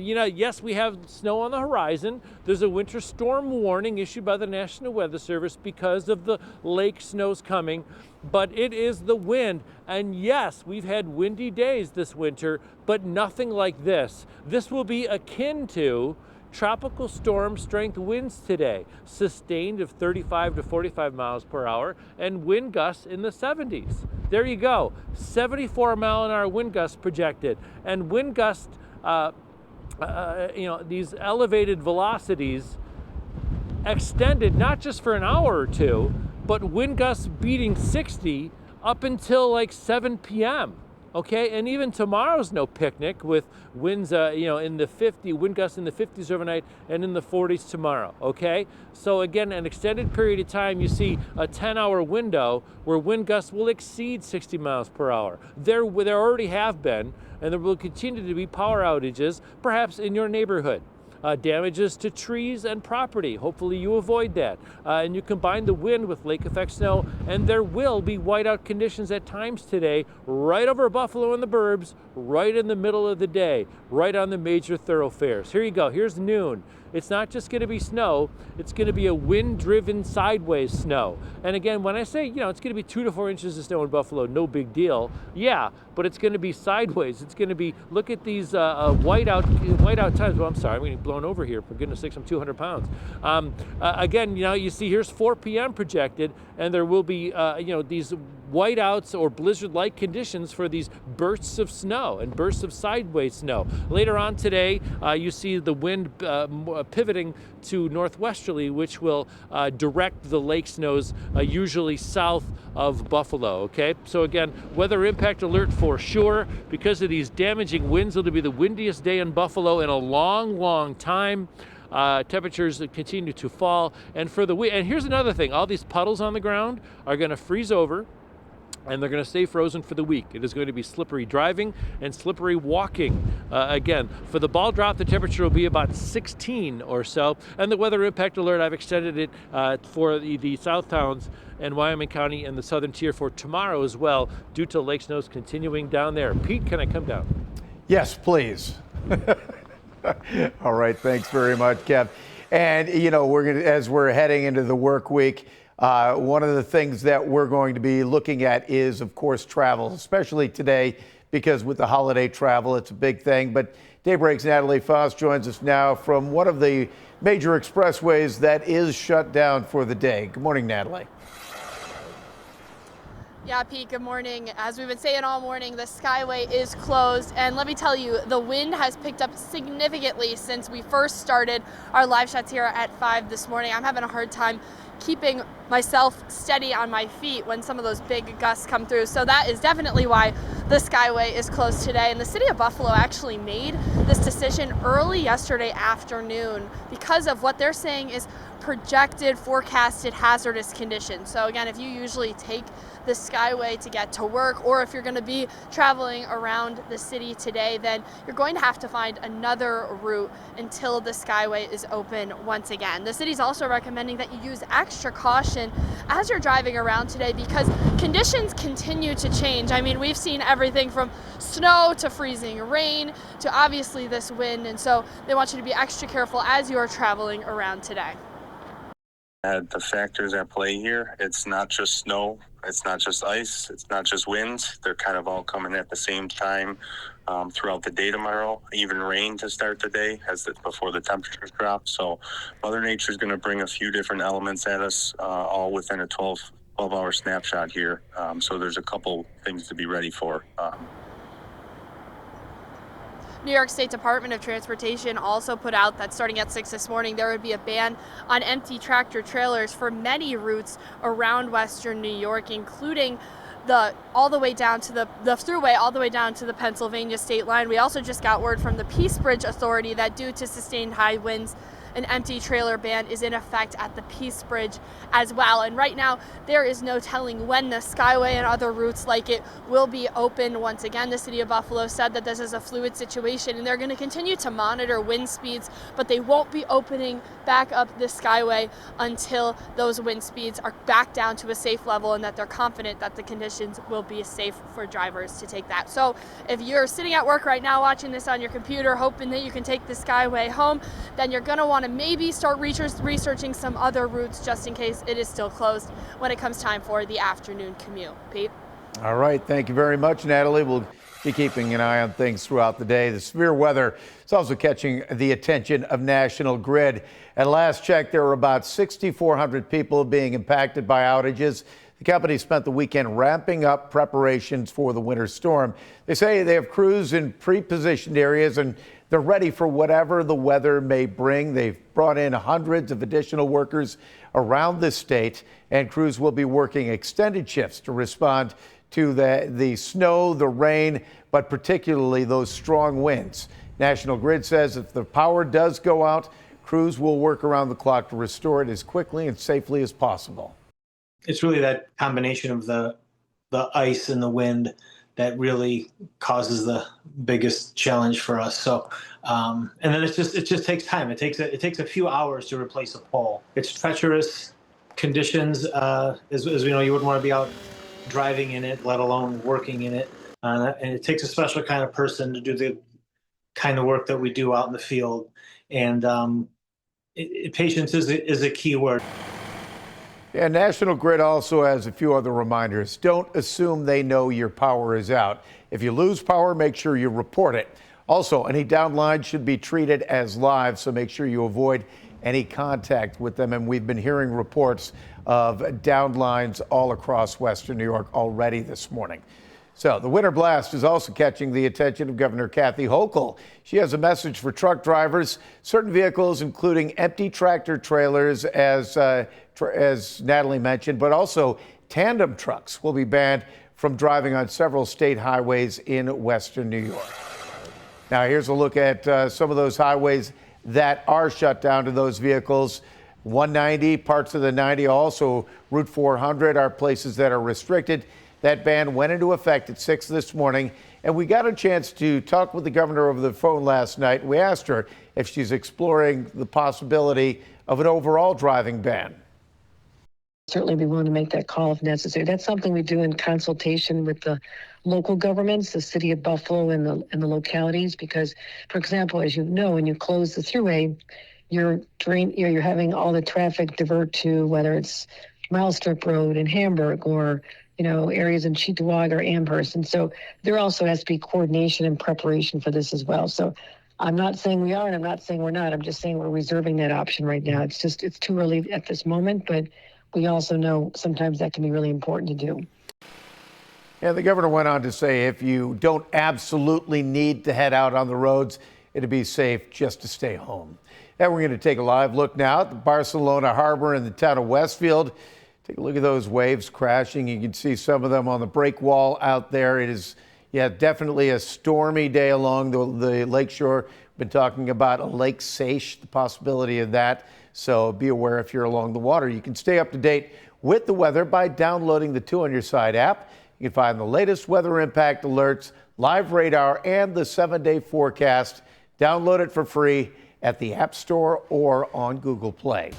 You know, yes, we have snow on the horizon. There's a winter storm warning issued by the National Weather Service because of the lake snows coming, but it is the wind. And yes, we've had windy days this winter, but nothing like this. This will be akin to tropical storm strength winds today, sustained of 35 to 45 miles per hour, and wind gusts in the 70s. There you go, 74-mile-an-hour wind gusts projected, and wind gusts. These elevated velocities extended not just for an hour or two, but wind gusts beating 60 up until like 7 p.m. Okay, and even tomorrow's no picnic with winds, in the 50, wind gusts in the 50s overnight and in the 40s tomorrow. Okay, so again, an extended period of time, you see a 10-hour window where wind gusts will exceed 60 miles per hour. There already have been, and there will continue to be power outages, perhaps in your neighborhood. Damages to trees and property. Hopefully you avoid that. And you combine the wind with lake effect snow, and there will be whiteout conditions at times today, right over Buffalo and the burbs, right in the middle of the day, right on the major thoroughfares. Here you go, here's noon. It's not just going to be snow, it's going to be a wind-driven sideways snow. And again, when I say, it's going to be 2 to 4 inches of snow in Buffalo, no big deal. Yeah, but it's going to be sideways. It's going to be, look at these whiteout times. Well, I'm sorry, I'm getting blown over here. For goodness sakes, I'm 200 pounds. Again, you see here's 4 p.m. projected, and there will be, these whiteouts or blizzard-like conditions for these bursts of snow and bursts of sideways snow. Later on today, you see the wind pivoting to northwesterly, which will direct the lake snows usually south of Buffalo. Okay, so again, weather impact alert for sure. Because of these damaging winds, it'll be the windiest day in Buffalo in a long time. Temperatures continue to fall, and and here's another thing: all these puddles on the ground are going to freeze over, and they're going to stay frozen for the week. It is going to be slippery driving and slippery walking. Again, for the ball drop, the temperature will be about 16 or so. And the weather impact alert, I've extended it for the south towns and Wyoming County and the southern tier for tomorrow as well, due to lake snows continuing down there. Pete, can I come down? Yes, please. All right, thanks very much, Kev. And, as we're heading into the work week, one of the things that we're going to be looking at is, of course, travel, especially today, because with the holiday travel, it's a big thing. But Daybreak's Natalie Foss joins us now from one of the major expressways that is shut down for the day. Good morning, Natalie. Yeah, Pete, good morning. As we've been saying all morning, the Skyway is closed. And let me tell you, the wind has picked up significantly since we first started our live shots here at 5 this morning. I'm having a hard time keeping myself steady on my feet when some of those big gusts come through. So that is definitely why the Skyway is closed today. And the city of Buffalo actually made this decision early yesterday afternoon because of what they're saying is projected forecasted hazardous conditions. So again, if you usually take the Skyway to get to work, or if you're going to be traveling around the city today, then you're going to have to find another route until the Skyway is open once again. The city's also recommending that you use extra caution as you're driving around today because conditions continue to change. I mean, we've seen everything from snow to freezing rain to obviously this wind, and so they want you to be extra careful as you are traveling around today. The factors at play here, it's not just snow, it's not just ice, it's not just winds. They're kind of all coming at the same time throughout the day tomorrow. Even rain to start the day before the temperatures drop. So Mother Nature's going to bring a few different elements at us, all within a 12-hour snapshot here. So there's a couple things to be ready for. New York State Department of Transportation also put out that starting at 6 this morning, there would be a ban on empty tractor trailers for many routes around Western New York, including all the way down to the thruway, all the way down to the Pennsylvania state line. We also just got word from the Peace Bridge Authority that due to sustained high winds, an empty trailer ban is in effect at the Peace Bridge as well. And right now, there is no telling when the Skyway and other routes like it will be open once again. The city of Buffalo said that this is a fluid situation and they're going to continue to monitor wind speeds, but they won't be opening back up the Skyway until those wind speeds are back down to a safe level and that they're confident that the conditions will be safe for drivers to take that. So if you're sitting at work right now watching this on your computer hoping that you can take the Skyway home, then you're going to want to maybe start researching some other routes just in case it is still closed when it comes time for the afternoon commute. Pete? All right, thank you very much, Natalie. We'll be keeping an eye on things throughout the day. The severe weather is also catching the attention of National Grid. At last check, there were about 6,400 people being impacted by outages. The company spent the weekend ramping up preparations for the winter storm. They say they have crews in pre-positioned areas and they're ready for whatever the weather may bring. They've brought in hundreds of additional workers around the state, and crews will be working extended shifts to respond to the snow, the rain, but particularly those strong winds. National Grid says if the power does go out, crews will work around the clock to restore it as quickly and safely as possible. It's really that combination of the ice and the wind that really causes the biggest challenge for us. So, and then it just takes time. It takes a few hours to replace a pole. It's treacherous conditions. As we know, you wouldn't want to be out driving in it, let alone working in it. And it takes a special kind of person to do the kind of work that we do out in the field. And patience is a key word. Yeah, National Grid also has a few other reminders. Don't assume they know your power is out. If you lose power, make sure you report it. Also, any down lines should be treated as live, so make sure you avoid any contact with them. And we've been hearing reports of down lines all across Western New York already this morning. So the winter blast is also catching the attention of Governor Kathy Hochul. She has a message for truck drivers. Certain vehicles, including empty tractor trailers, as Natalie mentioned, but also tandem trucks will be banned from driving on several state highways in Western New York. Now here's a look at some of those highways that are shut down to those vehicles. 190, parts of the 90, also Route 400 are places that are restricted. That ban went into effect at 6 this morning, and we got a chance to talk with the governor over the phone last night. We asked her if she's exploring the possibility of an overall driving ban. Certainly be willing to make that call if necessary. That's something we do in consultation with the local governments, the city of Buffalo and the localities, because, for example, as you know, when you close the thruway, you're having all the traffic divert to whether it's Mile Strip Road in Hamburg or areas in Cheektowaga or Amherst. And so there also has to be coordination and preparation for this as well. So I'm not saying we are, and I'm not saying we're not. I'm just saying we're reserving that option right now. It's too early at this moment, but we also know sometimes that can be really important to do. And the governor went on to say if you don't absolutely need to head out on the roads, it'd be safe just to stay home. And we're going to take a live look now at the Barcelona Harbor in the town of Westfield. Take a look at those waves crashing. You can see some of them on the break wall out there. It is, definitely a stormy day along the lakeshore. Been talking about a Lake Seiche, the possibility of that. So be aware if you're along the water. You can stay up to date with the weather by downloading the 2 on Your Side app. You can find the latest weather impact alerts, live radar, and the 7-day forecast. Download it for free at the App Store or on Google Play.